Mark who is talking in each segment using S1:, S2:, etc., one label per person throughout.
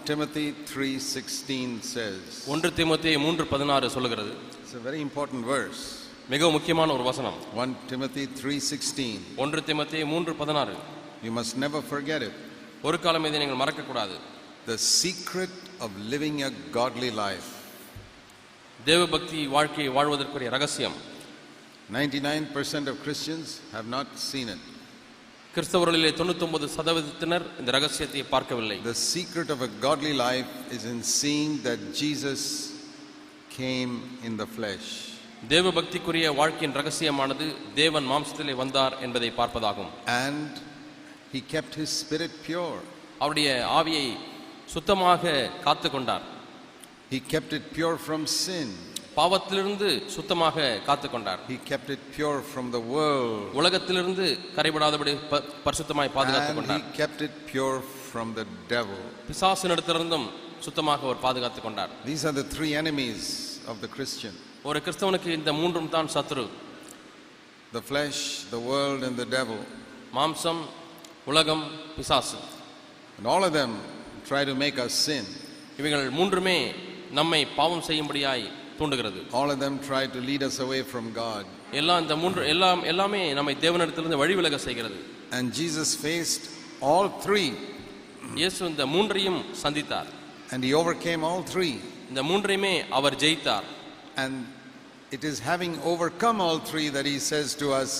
S1: Timothy 3:16 says.
S2: 1 தீமோத்தேயு 3:16 சொல்லுகிறது.
S1: It's a very important verse.
S2: மிக முக்கியமான ஒரு வசனம்.
S1: 1 Timothy 3:16.
S2: 1 தீமோத்தேயு 3:16.
S1: You must never forget it.
S2: ஒரு காலம் இதை நீங்கள் மறக்க கூடாது.
S1: The secret of living a godly life.
S2: தேவபக்தி வாழ்க்கையை வாழ்வதற்குரிய ரகசியம்.
S1: 99% of Christians have not seen it.
S2: கிறிஸ்தவர்களிலே 99% இந்த ரகசியத்தை பார்க்கவில்லை.
S1: The secret of a godly life is in seeing that Jesus came in the flesh.
S2: தேவபக்திக்குரிய வாழ்க்கையின் ரகசியமானது தேவன் மாம்சத்திலே வந்தார் என்பதை பார்ப்பதாகும்.
S1: And he kept his spirit pure.
S2: அவருடைய ஆவியை சுத்தமாக காத்துக்கொண்டார்.
S1: He kept it pure from sin.
S2: பாவத்திலிருந்து சுத்தமாக காத்துக்கொண்டார்.
S1: He kept it pure from the world.
S2: உலகத்திலிருந்து கரைபடாதபடி பரிசுத்தமாய் பாதுகாத்துக் கொண்டார்.
S1: And he kept it pure from the devil.
S2: பிசாசினிடத்திலிருந்தும் சுத்தமாக அவர் பாதுகாத்துக் கொண்டார்.
S1: These are the three enemies of the Christian.
S2: ஒரு கிறிஸ்தவனுக்கு இந்த மூன்றும் தான் சத்துரு.
S1: The flesh, the world and the devil.
S2: மாம்சம், உலகம், பிசாசு.
S1: And all of them try to make us sin.
S2: இவைகள் மூன்றுமே நம்மை பாவம் செய்யும்படியாய் தூண்டுகிறது.
S1: All of them try to lead us away from God.
S2: எல்லாமே நம்மை தேவனிடத்திலிருந்து வழி விலக செய்கிறது.
S1: And Jesus faced all three.
S2: இயேசு இந்த மூன்றையும் சந்தித்தார்.
S1: And he overcame all three.
S2: இந்த மூன்றையுமே அவர் ஜெயித்தார்.
S1: And it is having overcome all three that he says to us,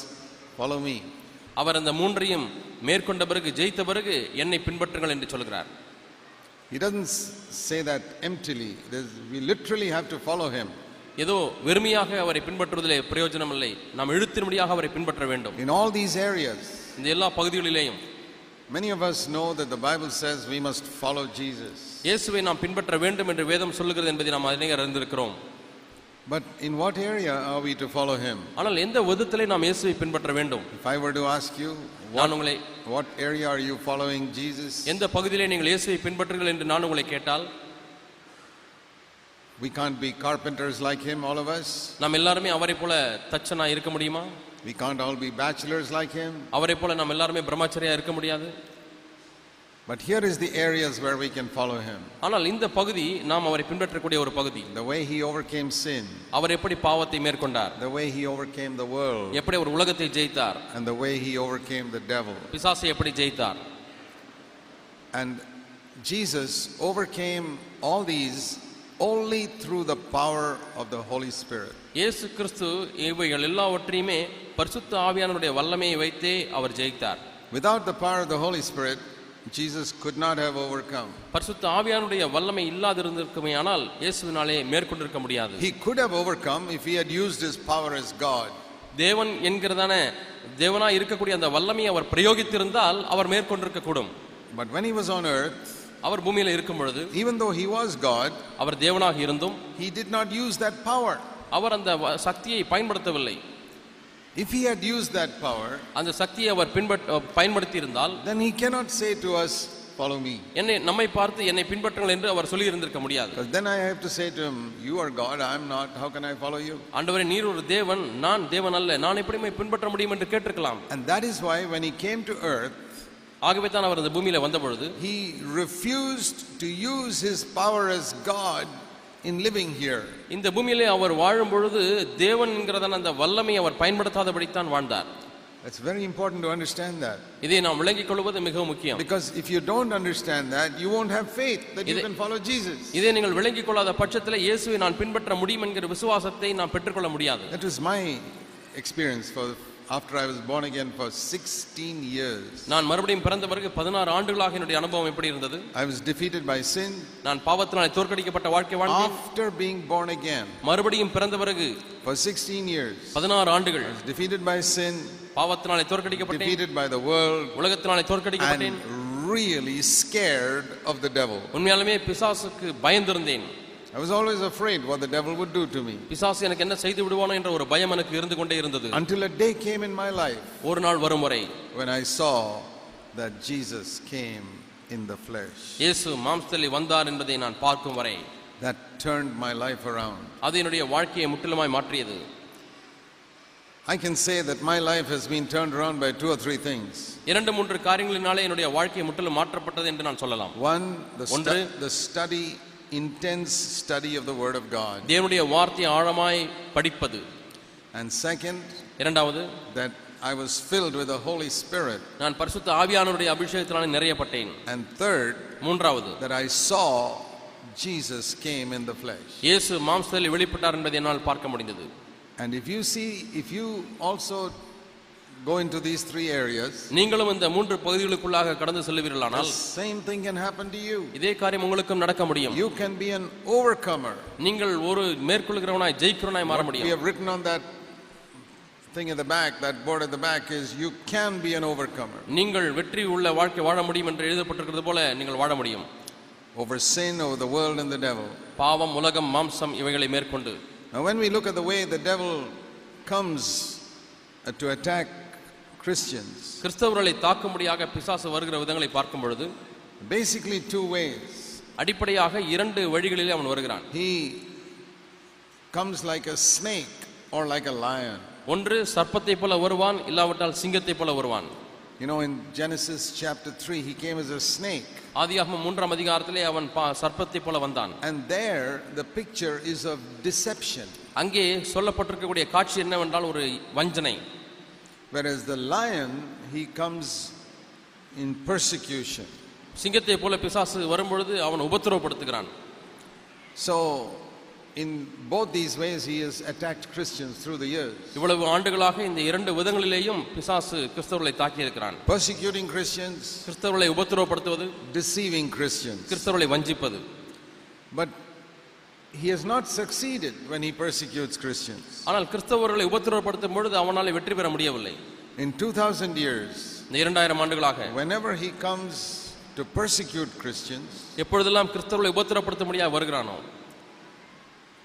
S1: follow me.
S2: அவர் அந்த மூன்றையும் மேற்கொண்ட பிறகு ஜெயித்த பிறகு என்னை பின்பற்றுங்கள் என்று சொல்கிறார்.
S1: He doesn't say that emptily. We literally have to follow him.
S2: ஏதோ வெறுமையாக அவரை பின்பற்றுவதிலே பிரயோஜனம் இல்லை. நாம் எழுத்தின்படியாக அவரை பின்பற்ற வேண்டும்.
S1: In all these areas,
S2: இந்த எல்லா பகுதிகளிலேயும்
S1: many of us know that the Bible says we must follow Jesus.
S2: இயேசுவை நாம் பின்பற்ற வேண்டும் என்று வேதம் சொல்லுகிறது என்பதை நாம் அநேகர் அறிந்திருக்கிறோம்.
S1: But in what area are we to follow him?
S2: ஆனால் எந்த விதத்திலே நாம் இயேசுவை பின்பற்ற வேண்டும்?
S1: If I were to ask you, what area are you following Jesus?
S2: எந்த பகுதியிலே நீங்கள் இயேசுவை பின்பற்றுங்கள் என்று நான் உங்களை கேட்டால்,
S1: we can't be carpenters like him, all of us.
S2: நாம் எல்லாரும் அவரை போல தச்சனா இருக்க முடியுமா?
S1: We can't all be bachelors like him.
S2: அவரை போல நாம் எல்லாரும் பிரம்மச்சரியா இருக்க முடியாது.
S1: But here is the areas where we can follow him.
S2: ஆனால் இந்த பகுதி நாம் அவரை பின்பற்றக்கூடிய ஒரு பகுதி.
S1: The way he overcame sin.
S2: அவர் எப்படி பாவத்தை மேற்கொண்டார்?
S1: The way he overcame the world.
S2: எப்படி ஒரு உலகத்தை ஜெயித்தார்?
S1: And the way he overcame the devil.
S2: பிசாசை எப்படி ஜெயித்தார்?
S1: And Jesus overcame all these only through the power of the Holy Spirit.
S2: இயேசு கிறிஸ்து இவைகள் எல்லாவற்றையுமே பரிசுத்த ஆவியானவருடைய வல்லமையை வைத்தே அவர் ஜெயித்தார்.
S1: Without the power of the Holy Spirit, Jesus could not have overcome.
S2: பரிசுத்த ஆவியானுடைய வல்லமை இல்லாதிருந்திருக்குமேயானால் இயேசுவினாலே மேற்கொண்டிருக்க முடியாது.
S1: He could have overcome if he had used his power as God.
S2: தேவன் என்கிறதான தேவனாய் இருக்கக்கூடிய அந்த வல்லமையை அவர் பிரயோகித்திருந்தால் அவர் மேற்கொண்டிருக்க கூடும்.
S1: But when he was on earth,
S2: அவர் பூமியில இருக்கும் பொழுது,
S1: even though he was God,
S2: அவர் தேவனாக இருந்தும்
S1: he did not use that power.
S2: அவர் அந்த சக்தியை பயன்படுத்தவில்லை.
S1: If he had used that power,
S2: அந்த சக்தியை அவர் பயன்படுத்தி இருந்தால்,
S1: then he cannot say to us, follow me.
S2: நம்மை பார்த்து என்னை பின்பற்றுங்கள் என்று அவர் சொல்லி இருந்திருக்க முடியாது.
S1: Because then I have to say to him, you are God, I am not, how can I follow you?
S2: ஆண்டவரே நீர் ஒரு தேவன், நான் தேவன் அல்ல, நான் எப்படி உம்மை பின்பற்ற முடியும் என்று கேட்டிருக்கலாம்.
S1: And that is why when he came to earth,
S2: ஆகவே தான் அவர் இந்த பூமியில வந்த பொழுது
S1: he refused to use his power as God in living here.
S2: இந்த பூமியிலே அவர் வாழும் பொழுது தேவன் என்கிறதான அந்த வல்லமையை அவர் பயன்படுத்தாதபடி தான் வாழ்ந்தார்.
S1: It's very important to understand that.
S2: இதை நாம் விளங்கிக் கொள்வது மிகவும் முக்கியம்.
S1: Because if you don't understand that, you won't have faith that you can follow Jesus.
S2: இதை நீங்கள் விளங்கிக் கொள்ளாத பட்சத்தில் இயேசுவை நான் பின்பற்ற முடியும் என்கிற விசுவாசத்தை நாம் பெற்றுக்கொள்ள முடியாது.
S1: That was my experience after I was born again for 16 years.
S2: நான் மறுபடியும் பிறந்த பிறகு 16 ஆண்டுகளாக என்னுடைய அனுபவம் எப்படி இருந்தது?
S1: I was defeated by sin.
S2: நான் பாவத்தினாலே தோற்கடிக்கப்பட்ட வாழ்க்கை வாழ்ந்தேன்.
S1: After being born again,
S2: மறுபடியும் பிறந்த பிறகு
S1: for 16 years,
S2: 16 ஆண்டுகள்
S1: I was defeated by sin,
S2: பாவத்தினாலே தோற்கடிக்கப்பட்டேன்,
S1: defeated by the world,
S2: உலகத்தினாலே தோற்கடிக்கப்பட்டேன்,
S1: and really scared of the devil.
S2: உண்மையாலுமே பிசாசுக்கு பயந்திருந்தேன்.
S1: I was always afraid what the devil would do to me.
S2: பிசாசு எனக்கு என்ன செய்து விடுவானோ என்ற ஒரு பயம் எனக்கு இருந்து கொண்டே இருந்தது.
S1: Until a day came in my life,
S2: ஒரு நாள் வரும் வரை,
S1: when I saw that Jesus came in the flesh.
S2: இயேசு மாம்சத்தில் வந்தார் என்பதை நான் பார்க்கும் வரை,
S1: that turned my life around.
S2: அது என்னுடைய வாழ்க்கையை முற்றிலுமாய் மாற்றியது.
S1: I can say that my life has been turned around by 2 or 3 things.
S2: இரண்டு மூன்று காரியங்களினாலே என்னுடைய வாழ்க்கை முற்றிலும் மாற்றப்பட்டது என்று நான் சொல்லலாம்.
S1: One, the study, intense study of the word of God.
S2: தேவனுடைய வார்த்தையை ஆழமாய் படிப்பது.
S1: And second,
S2: இரண்டாவது,
S1: that I was filled with the Holy Spirit.
S2: நான் பரிசுத்த ஆவியானவருடைய அபிஷேகத்தினாலே நிறையப்பட்டேன்.
S1: And third,
S2: மூன்றாவது,
S1: that I saw Jesus came in the flesh.
S2: இயேசு மாம்சத்தில் வெளிப்பட்டார் என்பதை என்னால் பார்க்க முடிந்தது.
S1: And if you also go into these 3 areas,
S2: நீங்களும் இந்த மூன்று பகுதிகளுக்குள்ளாக கடந்து செல்வீர்களானால்
S1: same thing can happen to you.
S2: இதே காரியம் உங்களுக்கும் நடக்க முடியும்.
S1: You can be an overcomer.
S2: நீங்கள் ஒரு மேற்கொள்கிறவனாய் ஜெயிக்கிறவனாய் மாற முடியும்.
S1: We have written on that thing at the back, that board at the back is you can be an overcomer.
S2: நீங்கள் வெற்றி உள்ள வாழ்க்கை வாழ முடியும் என்று எழுதப்பட்டிருக்கிறது போல நீங்கள் வாழ முடியும்.
S1: Over sin, over the world and the devil.
S2: பாவம், உலகம், மாம்சம் இவைகளை மேற்கொண்டு.
S1: Now when we look at the way the devil comes to attack Christians,
S2: கிறிஸ்தவர்களை தாக்கும்படியாக பிசாசு வருகிற விதங்களை பார்க்கும் பொழுது
S1: basically 2 ways.
S2: அடிப்படையாக 2 வழிகளிலே அவன் வருகிறான்.
S1: He comes like a snake or like a lion.
S2: ஒன்று சர்ப்பத்தை போல வருவான், இல்லாவிட்டால் சிங்கத்தை போல வருவான்.
S1: You know, in Genesis chapter 3 he came as a snake.
S2: ஆதியாகமம் 3ஆம் அதிகாரத்திலே அவன் சர்ப்பத்தை போல வந்தான்.
S1: And there the picture is of deception.
S2: அங்கே சொல்லப்பட்டிருக்கக்கூடிய காட்சி என்னவென்றால் ஒரு வஞ்சனை.
S1: Whereas the lion, he comes in persecution.
S2: சிங்கத்தை போல பிசாசு வரும்பொழுது அவன் உபத்திரவப்படுத்துகிறான்.
S1: So in both these ways he has attacked Christians through the years.
S2: இவ்வளவு ஆண்டுகளாக இந்த 2 விதங்களிலேயும் பிசாசு கிறிஸ்தவர்களை தாக்கி இருக்கிறான்.
S1: Persecuting Christians,
S2: கிறிஸ்தவர்களை உபத்திரவப்படுத்துவது,
S1: deceiving Christians.
S2: கிறிஸ்தவர்களை வஞ்சிப்பது.
S1: But he has not succeeded when he persecutes Christians.
S2: ஆனால் கிறிஸ்தவர்களை உபத்திரவப்படுத்தும் பொழுது அவனால வெற்றி பெற முடியவில்லை.
S1: In 2000 years,
S2: இந்த 2000 ஆண்டுகளாக
S1: whenever he comes to persecute Christians,
S2: எப்பொழுதெல்லாம் கிறிஸ்தவர்களை உபத்திரவப்படுத்த முடியாது வருகிறானோ,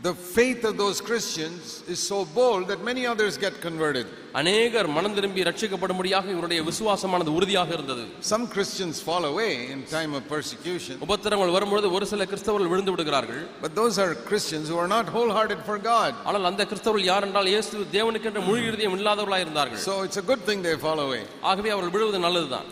S1: the faith of those Christians is so bold that many others get converted.
S2: அநேகர் மனம் திரும்பி ரட்சிக்கப்படும்படியாக இவருடைய விசுவாசமானது உறுதியாக இருந்தது.
S1: Some Christians fall away in time of persecution.
S2: உபத்திரவங்கள் வரும்பொழுது ஒரு சில கிறிஸ்தவர்கள் விழுந்து விடுகிறார்கள்.
S1: But those are Christians who are not wholehearted for God.
S2: ஆனால் அந்த கிறிஸ்தவர்கள் யார் என்றால் இயேசு தேவனுக்கென்று முழு இதயம் இல்லாதவர்களாக இருந்தார்கள்.
S1: So it's a good thing they fall away.
S2: ஆகவே அவர்கள் விழுவது நல்லதுதான்.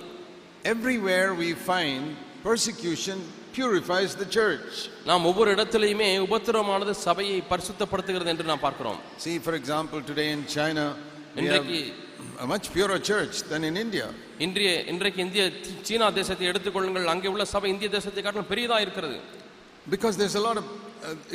S1: Everywhere we find persecution purifies the church.
S2: நாம் ஒவ்வொரு இடத்திலேயுமே உபத்திரவமானது சபையை பரிசுத்தப்படுத்துகிறது என்று நாம் பார்க்கிறோம்.
S1: See, for example, today in China we have a much purer church than in India.
S2: இன்றைக்கு இந்திய சீனா தேசத்தை எடுத்துக்கொள்ளுங்கள், அங்கே உள்ள சபை இந்திய தேசத்தை காட்டிலும் பெரியதா இருக்கிறது.
S1: Because there's a lot of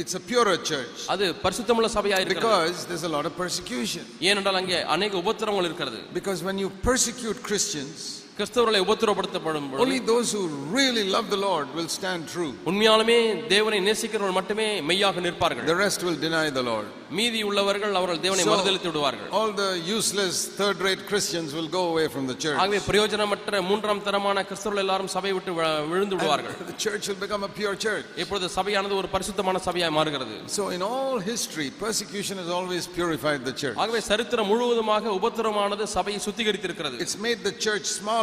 S1: it's a purer church.
S2: அது பரிசுத்தமுள்ள சபையா இருக்கிறது.
S1: Because there's a lot of persecution.
S2: ஏனென்றால் அங்கே अनेक உபத்திரவங்கள் இருக்கிறது.
S1: Because when you persecute Christians,
S2: கிறிஸ்தவர்களை உபத்திரவப்படுத்தப்படும் பொழுது
S1: only those who really love the Lord will stand true.
S2: உண்மையாலுமே தேவனை நேசிக்கிறவர்கள் மட்டுமே மெய்யாக நிற்பார்கள்.
S1: The rest will deny the Lord.
S2: மீதி உள்ளவர்கள் அவர்கள் தேவனை மறுதலித்து விடுவார்கள்.
S1: All the useless third rate Christians will go away from the church.
S2: ஆகவே பிரயோஜனமற்ற மூன்றாம் தரமான கிறிஸ்தவர்கள் எல்லாரும் சபையை விட்டு விழுந்து விடுவார்கள்.
S1: The church will become a pure church.
S2: இப்பொழுது சபையானது ஒரு பரிசுத்தமான சபையாய் மாறுகிறது.
S1: So in all history persecution has always purified the church.
S2: ஆகவே சரித்திரம் முழுவதுமாக உபத்திரவமானது சபையை சுத்திகரித்திருக்கிறது.
S1: It's made the church smaller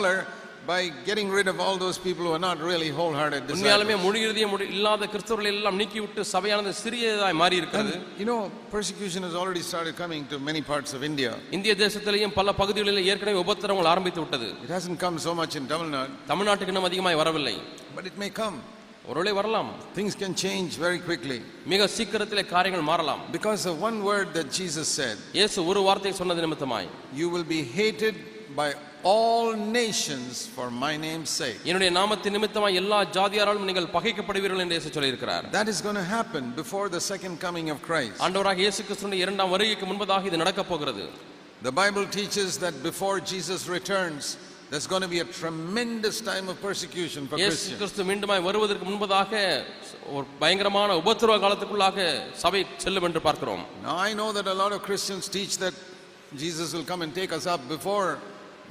S1: by getting rid of all those people who are not really wholehearted disciples.
S2: உண்மையாலுமே முழு இதயம் இல்லாத கிறிஸ்தவர்களை எல்லாம் நீக்கிவிட்டு சபையானது சிறியதாய் மாறி இருக்கிறது.
S1: You know, persecution has already started coming to many parts of India.
S2: இந்திய தேசத்திலேயும் பல பகுதிகளில் ஏற்கனவே உபத்திரவங்கள் ஆரம்பித்து விட்டது.
S1: It hasn't come so much in Tamil Nadu.
S2: தமிழ்நாட்டுக்கு இன்னும் அதிகமாய் வரவில்லை.
S1: But it may come.
S2: ஒருவேளை வரலாம்.
S1: Things can change very quickly.
S2: மிக சீக்கிரத்திலே காரியங்கள் மாறலாம்.
S1: Because of one word that Jesus said.
S2: இயேசு ஒரு வார்த்தை சொன்னது நிமித்தமாய்,
S1: You will be hated by all nations for my name's sake.
S2: என்னுடைய நாமத்தின் நிமித்தமாய் எல்லா ஜாதியாராலும் நீங்கள் பகைக்கப்படுவீர்கள் என்று இயேசு சொல்லி இருக்கிறார்.
S1: That is going to happen before the second coming of Christ.
S2: ஆண்டவராகிய இயேசு கிறிஸ்துவின் இரண்டாம் வருகைக்கு முன்பதாக இது நடக்க போகிறது.
S1: The Bible teaches that before Jesus returns there's going to be a tremendous time of persecution for
S2: இயேசு
S1: Christians.
S2: கிறிஸ்து மீண்டுமாய் வருவதற்கு முன்பதாக ஒரு பயங்கரமான உபத்திரவ காலத்துக்குள்ளாக சபை செல்லும் என்று பார்க்கிறோம்.
S1: Now I know that a lot of Christians teach that Jesus will come and take us up before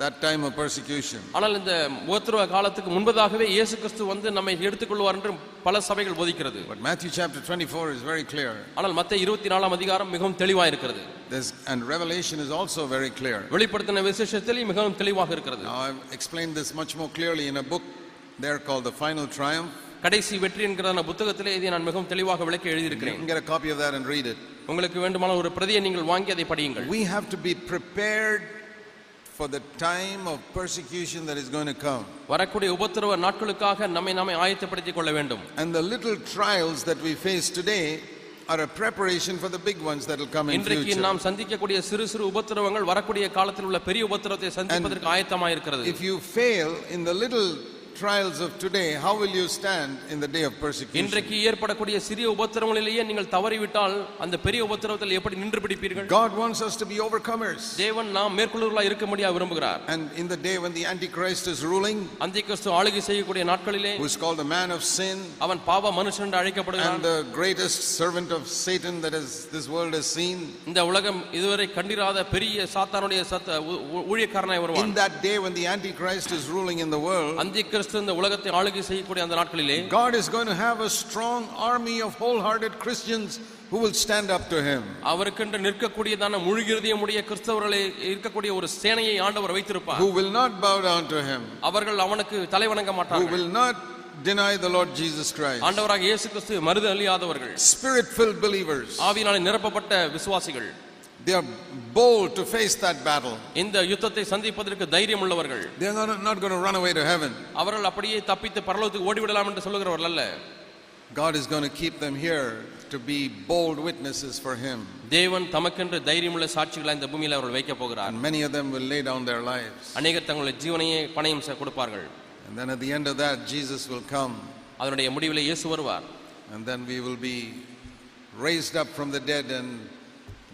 S1: that time of persecution.
S2: ஆனால் இந்த உபத்திரவ காலத்துக்கு முன்பதாகவே இயேசு கிறிஸ்து வந்து நம்மை எடுத்துக்கொள்வார் என்று பல சபைகள் போதிக்கிறது.
S1: But Matthew chapter 24 is very clear.
S2: ஆனால் மத்தேயு 24ஆம் அதிகாரம் மிகவும் தெளிவாக இருக்கிறது.
S1: And Revelation is also very clear.
S2: வெளிப்படுத்தின விசேஷத்தில் மிகவும் தெளிவாக இருக்கிறது.
S1: Now I've explained this much more clearly in a book there called The Final Triumph.
S2: கடைசி வெற்றி என்கிற புத்தகத்திலே இதை நான் மிகவும் தெளிவாக விளக்கி எழுதி இருக்கிறேன்.
S1: You can get a copy of that and read it.
S2: உங்களுக்கு வேண்டுமான ஒரு பிரதியை நீங்கள் வாங்கி அதை படியுங்கள்.
S1: We have to be prepared for the time of persecution that is going to come.
S2: வரக்கூடிய உபத்திரவ நாட்களுக்காக நம்மை ஆயத்தப்படுத்திக் கொள்ள வேண்டும்.
S1: And the little trials that we face today are a preparation for the big ones that will come in future.
S2: இன்றைக்கு நாம் சந்திக்கக்கூடிய சிறு சிறு உபத்திரவங்கள் வரக்கூடிய காலத்தில் உள்ள பெரிய உபத்திரவத்தை சந்திப்பதற்கு ஆயத்தமாக இருக்கிறது.
S1: If you fail in the little trials of today, how will you stand in the day of persecution?
S2: இன்றைக்கு ஏற்படக்கூடிய சிறிய உபத்திரவங்களிலேயே நீங்கள் தவறிவிட்டால் அந்த பெரிய உபத்திரவத்தில் எப்படி நின்று பிடிப்பீர்கள்?
S1: God wants us to be overcomers.
S2: தேவன் நாம் மேற்கொள்ளுவர்களாக இருக்க முடியா விரும்புகிறார்.
S1: And in the day when the Antichrist is ruling,
S2: அந்திகிறிஸ்து ஆளுகை செய்யக்கூடிய நாட்களிலே,
S1: who is called the man of sin,
S2: அவன் பாவ மனுஷன் என்று அழைக்கப்படுகிறான்,
S1: and the greatest servant of Satan that this world has seen,
S2: இந்த உலகம் இதுவரை கண்டிராத பெரிய சாத்தானுடைய ஊழியக்காரனாய் வருவான்.
S1: In that day when the Antichrist is ruling in the world,
S2: அந்திகிறிஸ்து இந்த உலகத்தை ஆளுகை செய்யக்கூடிய அந்த நாட்களிலே,
S1: God is going to have a strong army of wholehearted Christians who will stand up to him.
S2: அவருக்கென்று நிற்கக்கூடியதான முழு இருதயமுடைய கிறிஸ்தவர்களே இருக்கக்கூடிய ஒரு சேனையை ஆண்டவர் வைத்திருப்பார்.
S1: Who will not bow down to him.
S2: அவர்கள் அவனுக்கு தலைவணங்க மாட்டார்கள்.
S1: Who will not deny the Lord Jesus Christ.
S2: ஆண்டவராகிய இயேசு கிறிஸ்துவை மறுதலியாதவர்கள்,
S1: Spirit-filled believers.
S2: ஆவியினாலே நிரப்பப்பட்ட விசுவாசிகள்.
S1: They are bold to face that battle.
S2: இந்த யுத்தத்தை சந்திப்பதற்கு தைரியம் உள்ளவர்கள்.
S1: They are not going to run away to heaven.
S2: அவர்கள் அப்படியே தப்பித்து பரலோகத்துக்கு ஓடிவிடலாம் என்று சொல்லுகிறவர்கள் அல்ல.
S1: God is going to keep them here to be bold witnesses for him.
S2: தேவன் தமக்கென்று தைரியமுள்ள சாட்சிகளை இந்த பூமியில் அவர்கள் வைக்க போகிறார்.
S1: And many of them will lay down their lives.
S2: அநேகர் தங்களுடைய ஜீவனையே பணயம் கொடுப்பார்கள்.
S1: And then at the end of that, Jesus will come.
S2: அதனுடைய முடிவிலே இயேசு வருவார்.
S1: And then we will be raised up from the dead and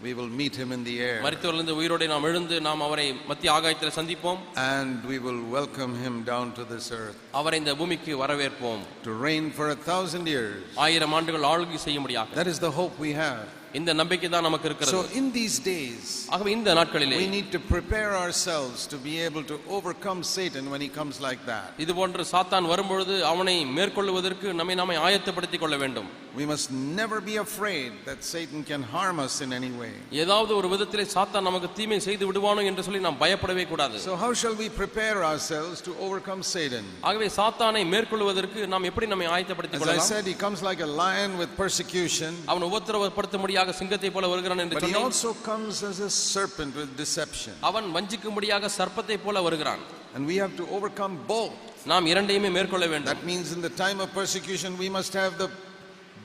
S1: we will meet him in the air.
S2: மரித்தோரிலிருந்து உயிரோடு நாம் எழுந்து நாம் அவரை மத்திய ஆகாயத்தில் சந்திப்போம்.
S1: And we will welcome him down to this earth.
S2: அவரை இந்த பூமிக்கு வரவேற்போம்.
S1: To reign for 1,000 years.
S2: 1000 ஆண்டுகள் ஆளுகை செய்ய முடியாது.
S1: That is the hope we have.
S2: இந்த நம்பிக்கை தான் நமக்கு இருக்கிறது.
S1: So in these days,
S2: ஆகவே இந்த நாட்களிலே
S1: we need to prepare ourselves to be able to overcome Satan when he comes like that.
S2: இது போன்ற சாத்தான் வரும்பொழுது அவனை மேற்கொள்வதற்கு நம்மை ஆயத்தப்படுத்திக் கொள்ள வேண்டும்.
S1: We must never be afraid that Satan can harm us in any way.
S2: ஏதாவது ஒரு விதத்திலே சாத்தான் நமக்கு தீமை செய்து விடுவானோ என்று சொல்லி நாம் பயப்படவே கூடாது.
S1: So how shall we prepare ourselves to overcome Satan?
S2: ஆகவே சாத்தானை மேற்கொள்வதற்கு நாம் எப்படி நம்மை ஆயத்தப்படுத்திக் கொள்ளலாம்?
S1: As I said, he comes like a lion with persecution.
S2: அவன் உபத்திரவப்படுத்த முடியாத சிங்கத்தை போல வருகிறான் என்று
S1: சொன்னேன். But he also
S2: comes
S1: as a serpent with deception.
S2: அவன் வஞ்சிக்கும்படியாக சர்ப்பத்தை போல வருகிறான்.
S1: And we have to overcome both.
S2: நாம் இரண்டையுமே மேற்கொள்ள வேண்டும்.
S1: That means in the time of persecution we must have the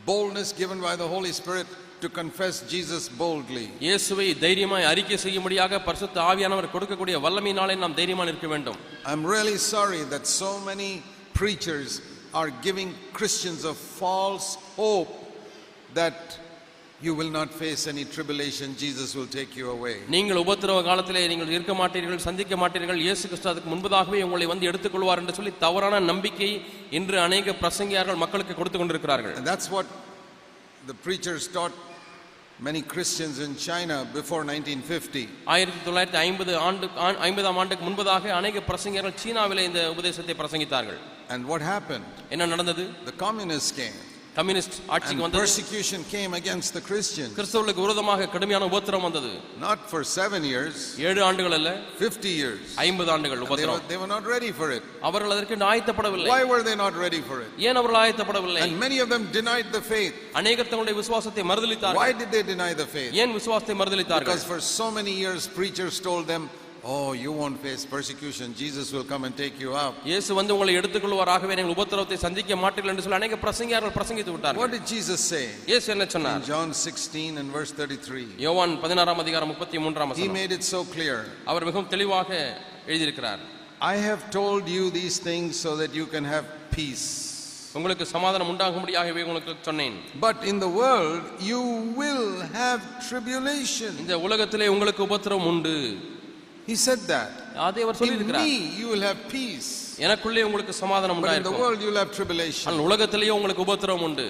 S1: boldness given by the Holy Spirit to confess Jesus boldly.
S2: இயேசுவை தைரியமாய் அறிக்கை செய்யும்படியாக பரிசுத்த ஆவியானவர் கொடுக்கக்கூடிய வல்லமையினாலே நாம் தைரியமாக இருக்க வேண்டும்.
S1: I'm really sorry that so many preachers are giving Christians a false hope that you will not face any tribulation, Jesus will take you away.
S2: நீங்கள் உபத்திரவ காலத்திலே நீங்கள் இருக்க மாட்டீர்கள், சந்திக்க மாட்டீர்கள், இயேசு கிறிஸ்து அதுக்கு முன்பதாகவே உங்களை வந்து எடுத்துக்கொள்வார் என்று சொல்லி தவறான நம்பிக்கை இன்று அநேக பிரசங்கியார்கள் மக்களுக்கு கொடுத்து கொண்டிருக்கிறார்கள்.
S1: And that's what the preachers taught many Christians in China before 1950.
S2: 1950 ஆண்டுக்கு முன்பதாக அநேக பிரசங்கியார்கள் சீனாவிலே இந்த உபதேசத்தை பிரசங்கித்தார்கள்.
S1: And what happened?
S2: என்ன நடந்தது?
S1: The communists came.
S2: கம்யூனிஸ்ட் ஆட்சிக்கு வந்தது.
S1: Persecution came against the Christians.
S2: கிறிஸ்தவர்களுக்கு விரோதமாக கடுமையான உபத்திரவம் வந்தது.
S1: Not for 7 years.
S2: 7 ஆண்டுகள் அல்ல,
S1: 50 years.
S2: 50 ஆண்டுகள் உபத்திரவம்.
S1: They were not ready for it.
S2: அவர்கள் அதற்கு ஆயத்தப்படவில்லை.
S1: Why were they not ready for it?
S2: ஏன் அவர்கள் ஆயத்தப்படவில்லை?
S1: And many of them denied the faith.
S2: அநேகர் தங்களுடைய விசுவாசத்தை மறுதலித்தார்கள்.
S1: Why did they deny the faith?
S2: ஏன் விசுவாசத்தை மறுதலித்தார்கள்?
S1: Because for so many years preachers told them, oh, you won't face persecution, Jesus will come and take you up.
S2: இயேசு வந்து உங்களை எடுத்துக்கொள்வாராகவே நீங்கள் உபத்திரவத்தை சந்திக்க மாட்டீர்கள் என்று சொல்லி அநேக பிரசங்கியார்கள் பிரசங்கித்து விட்டார்கள்.
S1: What did Jesus say?
S2: இயேசு என்ன சொன்னார்?
S1: In John 16 and verse 33.
S2: யோவான் 16 அதிகாரம் 33 வசனம்.
S1: He made it so clear.
S2: அவர் மிகவும் தெளிவாக எழுதியிருக்கிறார்.
S1: I have told you these things so that you can have peace.
S2: உங்களுக்கு சமாதானம் உண்டாகும்படியாகவே உங்களுக்கு சொன்னேன்.
S1: But in the world you will have tribulation.
S2: இந்த உலகத்திலே உங்களுக்கு உபத்திரவம் உண்டு.
S1: He said that.
S2: அதே அவர் சொல்லி இருக்கிறார்.
S1: In me you will have peace.
S2: எனக்குள்ளே உங்களுக்கு சமாதானம் உண்டாயிருக்கும்.
S1: But in the world you will have tribulation.
S2: ஆனால் உலகத்திலேயே உங்களுக்கு உபத்திரவம் உண்டு.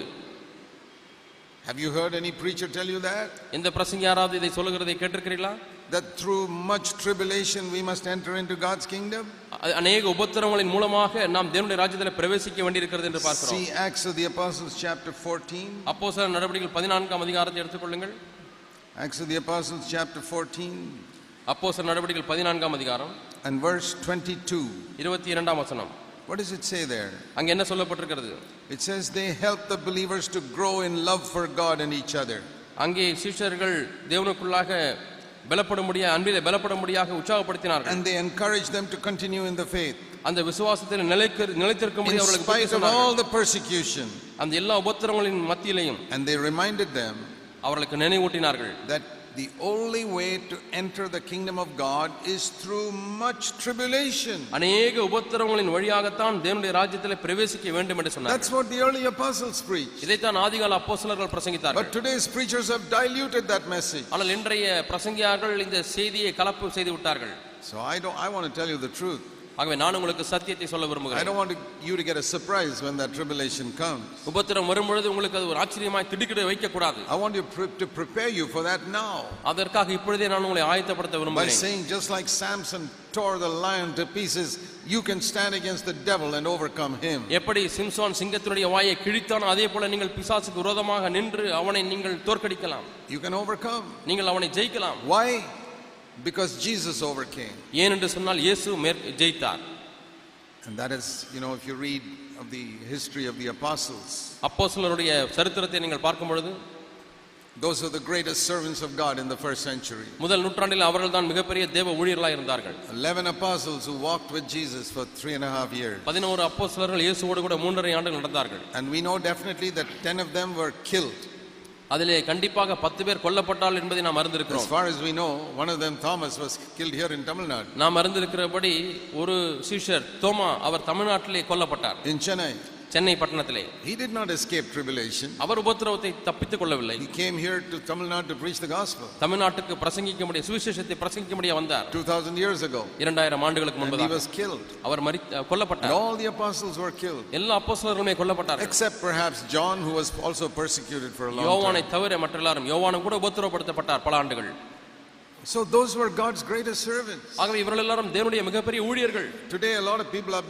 S1: Have you heard any preacher tell you that?
S2: இந்த பிரசங்கி யாராவது இதை சொல்லுகிறதை கேட்டிருக்கிறீர்களா?
S1: That through much tribulation we must enter into God's kingdom?
S2: அநேக உபத்திரவங்களின் மூலமாக நாம் தேவனுடைய ராஜ்யத்தில் பிரவேசிக்க வேண்டியிருக்கிறது என்று பார்க்கிறோம்.
S1: See Acts of the Apostles chapter 14.
S2: அப்போஸ்தலர் நடவடிக்கைகள் 14ஆம் அதிகாரத்தை எடுத்துக்கொள்ளுங்கள்.
S1: Acts of the Apostles chapter 14.
S2: அப்போஸ்தலர் நடவடிக்கைகள் 14ஆம் அதிகாரம்
S1: and verse 22.
S2: 22ஆம் வசனம்.
S1: What does it say there?
S2: அங்க என்ன சொல்லப்பட்டிருக்கிறது?
S1: It says they help the believers to grow in love for God and each other.
S2: அங்கே சீஷர்கள் தேவனுக்குள்ளாக பலப்படும்படியாக அன்பிலே பலப்படும்படியாக உற்சாகப்படுத்தினார்கள்.
S1: And they encouraged them to continue in the faith.
S2: அந்த விசுவாசத்தில் நிலைத்திருக்கும்படி
S1: In
S2: அவர்களுக்கு
S1: spite of all the persecution.
S2: அந்த எல்லா உபத்திரங்களின் மத்தியிலையும்
S1: And they reminded them
S2: அவர்களுக்கு நினைவூட்டினார்கள்
S1: that the only way to enter the kingdom of God is through much tribulation.
S2: அநேக உபத்திரங்களின் வழியாகத்தான் தேவனுடைய ராஜ்யத்திலே பிரவேசிக்க வேண்டும் என்று சொன்னார்கள்.
S1: That's what the early apostles preached.
S2: இதைத்தான் ஆதிகால அப்போஸ்தலர்கள் பிரசங்கித்தார்கள்.
S1: But today's preachers have diluted that message.
S2: ஆனால் இன்றைய பிரசங்கியார்கள் இந்த செய்தியை கலப்பு செய்து விட்டார்கள்.
S1: So I want to tell you the truth.
S2: ஆகவே நான் உங்களுக்கு சத்தியத்தை சொல்ல
S1: I
S2: விரும்புகிறேன்.
S1: don't want you to get a surprise when that tribulation comes.
S2: உபத்திரம் வரும்பொழுது உங்களுக்கு அது ஒரு ஆச்சரியமாய் திடுக்கிட வைக்க கூடாது.
S1: I want you to prepare you for that now.
S2: அதற்காக இப்பொழுதே நான் உங்களை ஆயத்தப்படுத்த
S1: By
S2: விரும்புகிறேன்.
S1: saying just like Samson tore the lion to pieces, you can stand against the devil and overcome him.
S2: எப்படி சிம்சோன் சிங்கத்தினுடைய வாயை கிழித்தான் அதே போல நீங்கள் பிசாசுக்கு விரோதமாக நின்று அவனை நீங்கள் தோற்கடிக்கலாம்.
S1: You can overcome.
S2: நீங்கள் அவனை ஜெயிக்கலாம்.
S1: Why? Because Jesus overcame.
S2: ஏன் என்று சொன்னால் இயேசு ஜெயித்தார்.
S1: And that is, if you read of the history of the apostles,
S2: அப்போஸ்தலருடைய சரித்திரத்தை நீங்கள் பார்க்கும் பொழுது
S1: those are the greatest servants of God in the first century.
S2: முதல் நூற்றாண்டில் அவர்கள் தான் மிகப்பெரிய தேவ ஊழியர்களாக இருந்தார்கள்.
S1: 11 apostles who walked with Jesus for 3.5 years.
S2: 11 அப்போஸ்தலர்கள் இயேசுவோடு கூட 3.5 ஆண்டுகள் நடந்தார்கள்.
S1: And we know definitely that 10 of them were killed.
S2: அதிலே கண்டிப்பாக 10 பேர் கொல்லப்பட்டார்கள் என்பதை நாம்
S1: As
S2: அறிந்திருக்கிறோம்.
S1: far as we know, one of them, Thomas, was killed here in Tamil Nadu.
S2: நாம் அறிந்திருக்கிறபடி ஒரு சீஷர் தோமா அவர் தமிழ்நாட்டிலே கொல்லப்பட்டார்.
S1: In Chennai.
S2: சென்னை பட்டணத்திலே.
S1: He did not escape tribulation.
S2: அவர் உபத்திரவத்தை தப்பித்துக் கொள்ளவில்லை.
S1: He came here to Tamil Nadu to preach the gospel.
S2: தமிழ்நாட்டுக்கு பிரசங்கிக்கும்படி சுவிசேஷத்தை பிரசங்கிக்கும்படி வந்தார்.
S1: 2000 years ago.
S2: 2000 ஆண்டுகளுக்கு முன்பதாக.
S1: And he was killed.
S2: அவர் கொல்லப்பட்டார்.
S1: All the apostles were killed.
S2: எல்லா அப்போஸ்தலர்களுமே கொல்லப்பட்டார்கள்.
S1: Except perhaps John, who was also persecuted for a long time.
S2: யோவானை தவிர மற்ற எல்லாரும் யோவானும் கூட உபத்திரவப்படுத்தப்பட்டார் பல ஆண்டுகள்.
S1: So those were God's greatest servants.
S2: ஆகவே இவர்கள் எல்லாரும் தேவனுடைய மிகப்பெரிய ஊழியர்கள்.
S1: Today a lot of people are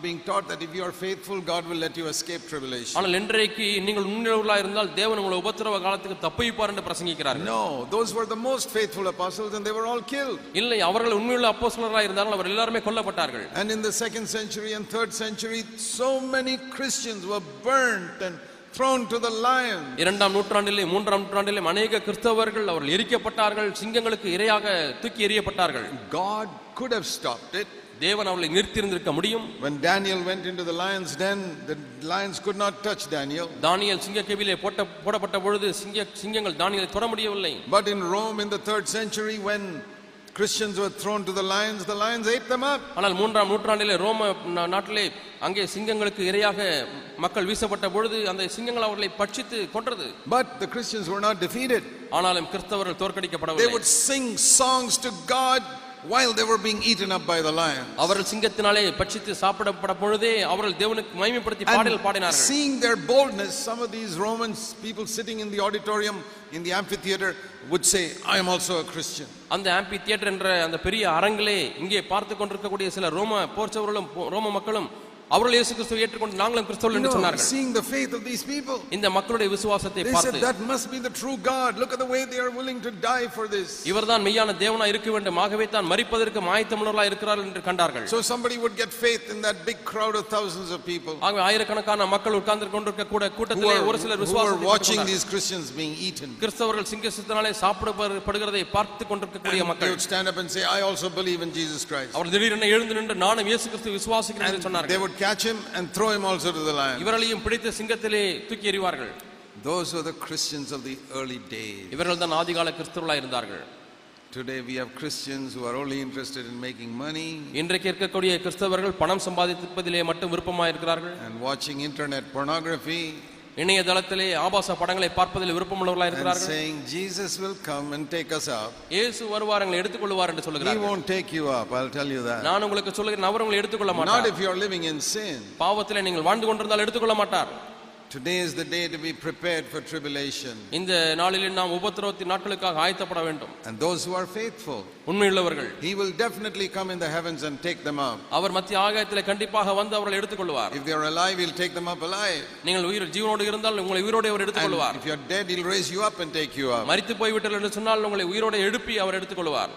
S1: being taught that if you are faithful, God will let you escape tribulation.
S2: ஆனால் இன்றைக்கு நீங்கள் உண்மையுள்ளவர்களாக இருந்தால் தேவன் உங்களை உபத்திரவ காலத்துக்கு தப்புவிப்பார் என்று பிரசங்கிக்கிறார்கள்.
S1: No, those were the most faithful apostles and they were all killed.
S2: இல்லை, அவர்கள் உண்மையுள்ள அப்போஸ்தலராக இருந்தார்கள், அவர் எல்லாரும் கொல்லப்பட்டார்கள்.
S1: And in the 2nd century and 3rd century, so many Christians were burnt and thrown to the lions. 2ஆம்
S2: நூற்றாண்டிலே 3ஆம் நூற்றாண்டிலே அநேக கிறிஸ்தவர்கள் அவர்கள் எரிக்கப்பட்டார்கள், சிங்கங்களுக்கு இரையாக தூக்கி எறியப்பட்டார்கள்.
S1: God could have stopped it.
S2: தேவன் அவளை நிறுத்தியிருந்திருக்க முடியும்.
S1: When Daniel went into the lions den, the lions could not touch Daniel.
S2: தானியேல் சிங்கக்கேவிலே போடப்பட்ட பொழுது சிங்கங்கள் தானியேலை தொட முடியவில்லை.
S1: But in Rome in the 3rd century, when Christians were thrown to the lions ate them up.
S2: ஆனால் 3ஆம் நூற்றாண்டிலே ரோம நாட்டிலே அங்கே சிங்கங்களுக்கு இரையாக மக்கள் வீசப்பட்ட பொழுது அந்த சிங்கங்கள் அவர்களை பட்சித்து கொன்றது.
S1: But the Christians were not defeated.
S2: ஆனாலும் கிறிஸ்தவர்கள் தோற்கடிக்கப்படவில்லை.
S1: They would sing songs to God while they were being eaten up by the lion.
S2: அவர்கள் சிங்கத்தினாலே பட்சித்து சாப்பிடப்பட பொழுதே அவர்கள் தேவனுக்கு மகிமைப்படுத்தி பாடல் பாடினார்கள்.
S1: Seeing their boldness, some of these Romans people sitting in the auditorium in the amphitheater would say, I am also a Christian.
S2: அந்த ஆம்பி theatre என்ற அந்த பெரிய அரங்கிலே இங்கே பார்த்து கொண்டிருக்கக்கூடிய சில ரோம போர்ச்சவர்களும் ரோம மக்களும் அவர்கள் இயேசு கிறிஸ்துவை ஏற்றுக்கொண்டு நாங்களும் கிறிஸ்தவர்கள் என்று சொன்னார்கள்.
S1: Seeing the faith of these people,
S2: இந்த மக்களுடைய விசுவாசத்தை
S1: they
S2: பார்த்து,
S1: said that must be the true God. Look at the way they are willing to die for this.
S2: இவர்தான் மெய்யான தேவனாய் இருக்க வேண்டும், ஆகவே தான் மரிப்பதற்கு ஆயத்தமுள்ளவர்களாய் இருக்கிறார்கள் என்று கண்டார்கள்.
S1: So somebody would get faith in that big crowd of thousands of people.
S2: ஆகவே ஆயிரக்கணக்கான மக்கள் உட்கார்ந்து கொண்டிருக்க கூட்டத்திலே ஒரு சிலர் விசுவாசத்தை
S1: were watching these Christians being eaten.
S2: கிறிஸ்தவர்கள் சிங்கத்தினாலே சாப்பிடப்படுகிறதை பார்த்து கொண்டிருக்கக்கூடிய மக்கள்
S1: they would stand up and say, I also believe in Jesus Christ.
S2: அவர் திடீரென எழுந்து நின்று நானும் இயேசு கிறிஸ்துவை விசுவாசிக்கிறேன் என்று சொன்னார்கள்.
S1: They would catch him and throw him also to the lion.
S2: இவர்களையும் பிடித்து சிங்கத்திலே தூக்கி எறிவார்கள்.
S1: Those were the Christians of the early days.
S2: இவர்கள் தான் ஆதிகால கிறிஸ்தவர்களாய் இருந்தார்கள்.
S1: Today we have Christians who are only interested in making money.
S2: இன்றைக்கு இருக்கக்கூடிய கிறிஸ்தவர்கள் பணம் சம்பாதிப்பதிலே மட்டும் விருப்பமாக இருக்கிறார்கள்.
S1: And watching internet pornography.
S2: இணையதளத்திலே ஆபாச படங்களை பார்ப்பதில் விருப்பமுள்ளவர்களாக இருக்கிறார்கள்.
S1: And saying Jesus will come and take us up.
S2: இயேசு வருவார் எங்களை எடுத்துக்கொள்வார் என்று சொல்கிறார்கள்.
S1: He won't take you up, I'll tell you that.
S2: நான் உங்களுக்கு சொல்கிறேன், அவர் உங்களை எடுத்துக்கொள்ள மாட்டார்.
S1: Not if you are living in sin.
S2: பாவத்திலே நீங்கள் வாழ்ந்து கொண்டிருந்தால் எடுத்துக்கொள்ள மாட்டார்.
S1: Today is the day to be prepared for tribulation.
S2: இந்த நாளிலே நாம் உபத்திரவத்தின் நாட்களுக்காக ஆயத்தப்பட வேண்டும்.
S1: And those who are faithful,
S2: உண்மையுள்ளவர்கள்,
S1: he will definitely come in the heavens and take them up.
S2: அவர் மத்திய ஆகாயத்திலே கண்டிப்பாக வந்து அவர்களை எடுத்துக்கொள்வார்.
S1: If they are alive, he'll take them up alive.
S2: நீங்கள் ஜீவனோடு இருந்தால் உங்களை உயிரோடு அவர் எடுத்துக்கொள்வார்.
S1: If you are dead, he'll raise you up and take you up.
S2: மரித்து போய்விட்டீர்கள் என்று சொன்னால் உங்களை உயிரோடு எழுப்பி அவர் எடுத்துக்கொள்வார்.